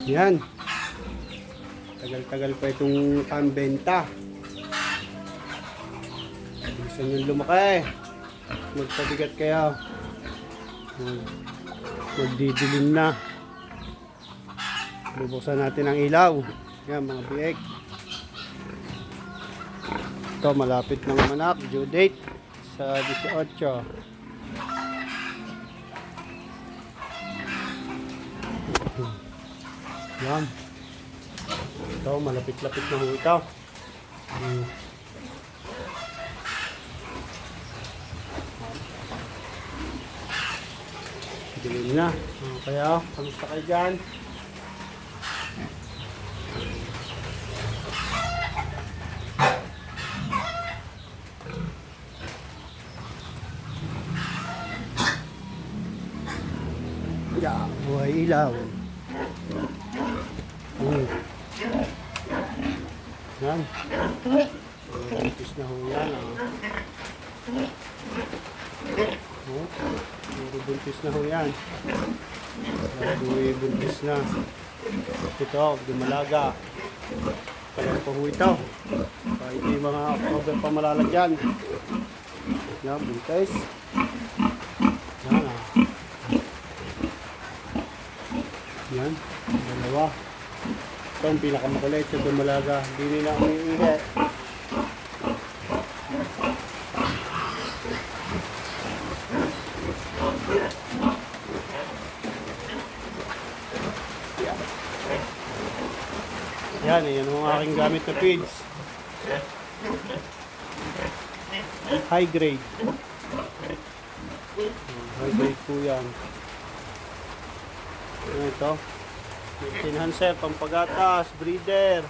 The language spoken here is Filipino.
Yan. Tagal-tagal pa itong pambenta. Bilisan nyo lumaki. Magpabigat kayo. Magdidilim na. Bubuksan natin ang ilaw. Yan mga biek. Ito malapit ng manak. Due date sa 18. Yan. Ito malapit-lapit na ho ito. Dilim na. Kaya, kamusta kayo dyan? Yeah, buhay ilaw. Yan. Buntis na ho yan. Buntis na ho yan. Buntis na. Ito, dumalaga. Kaya po ho ito. Kahit yung mga over pamalalagyan. Yan, buntis. Yan Yan, dalawa. Ito ang pinakamakulit sa dumalaga. Hindi nila umiihi. Yan, yan ang aking gamit na feeds. High grade. High grade po yan. Ito. Enhancer, pampagatas, breeder.